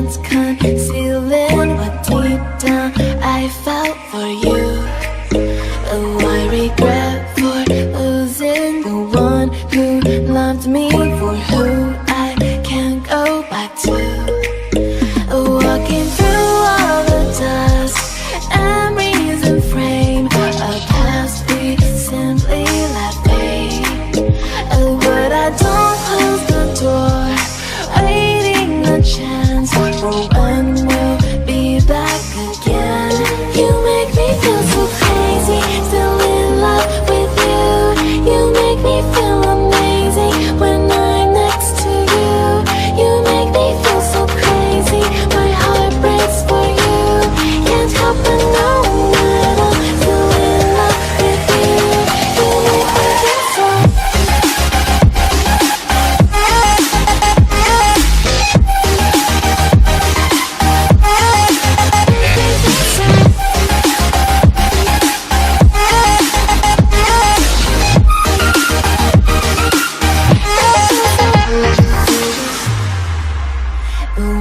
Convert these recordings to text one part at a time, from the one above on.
words concealing what deep down I felt for you. Oh, I regret for losing the one who loved me, for who I can't go back to. Walking through all the dust and reason frame a past we simply let fade. But I don't close the door, waiting a chance for when we'll be back again. You make me feel so crazy, still in love with you. You make me feel amazing when I'm next to you. You make me feel so crazy, my heart breaks for you. Can't help but know that I'm still in love with you. You make me feel so.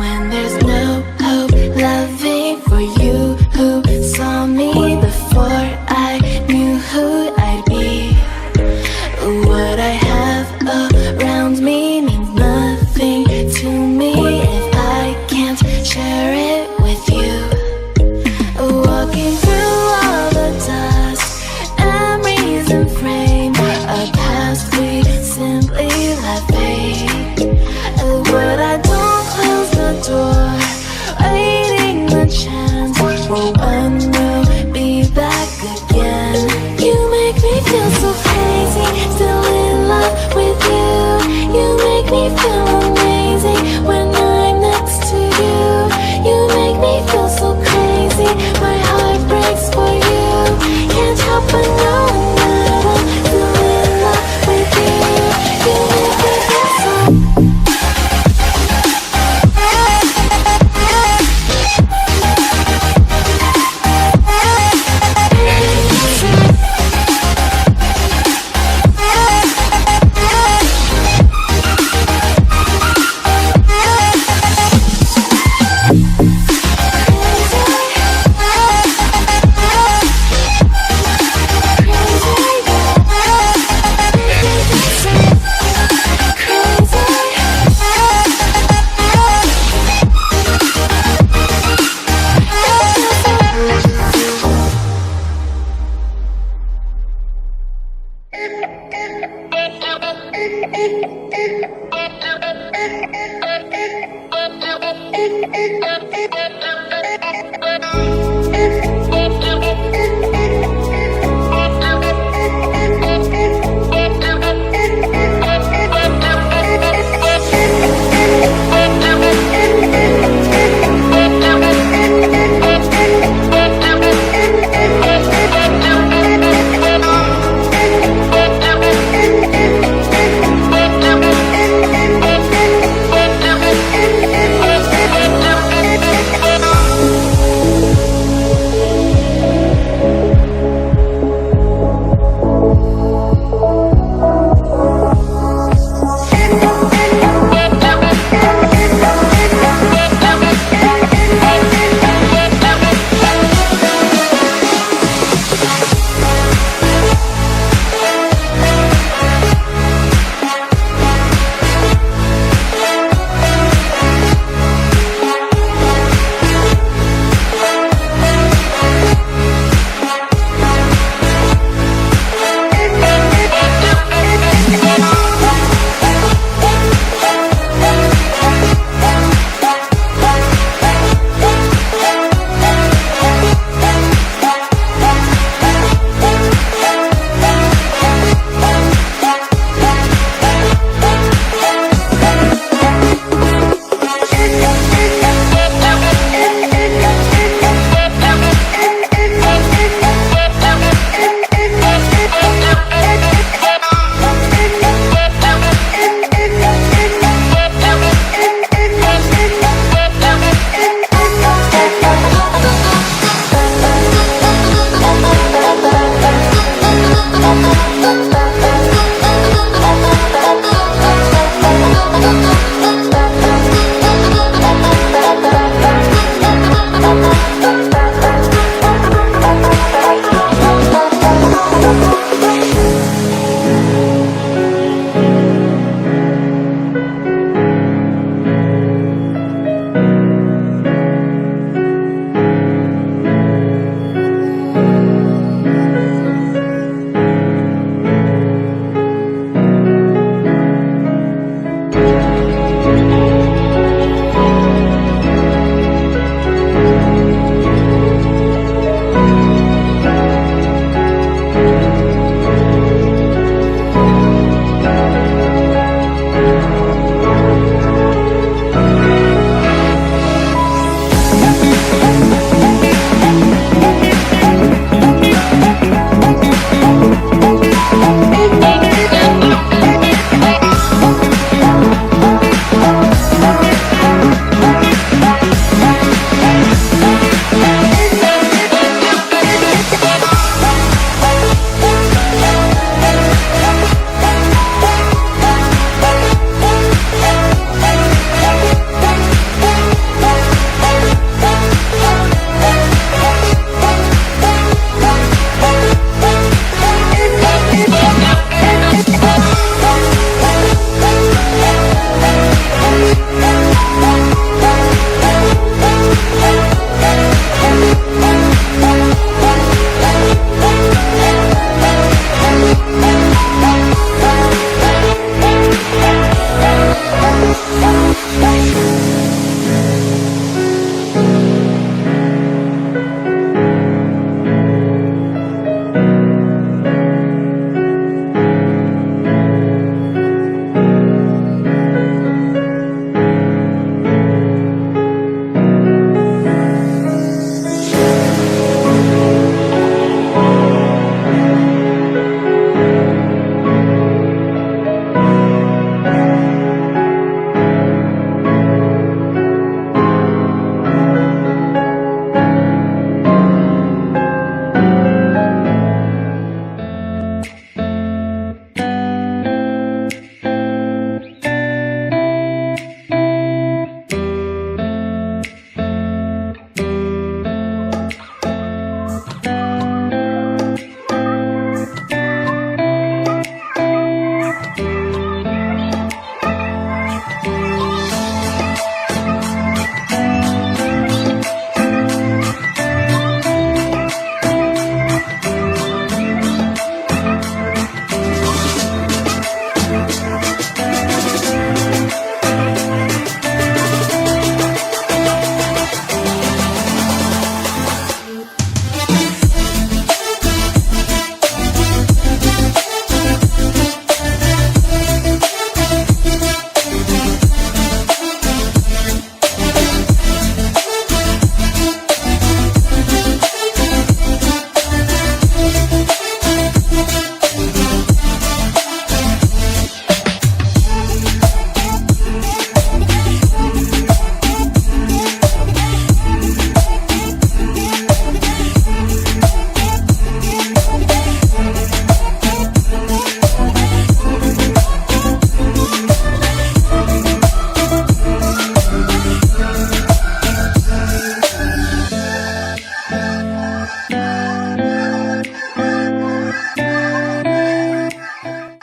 When there's no hope, loving for you who saw me before I knew who I'd be. What I have around me means nothing to me if I can't share it with you. Walking through all the dust and reason frame a past we simply let fade. But I don't close the door, waiting the chance for when we'll be back again. You make me feel so crazy, still in love with you. You make me feel amazing when I'm next to you. You make me feel so crazy, my heart breaks for you. Can't help but know that I'm still in love with you. You make me feel so. Thank you.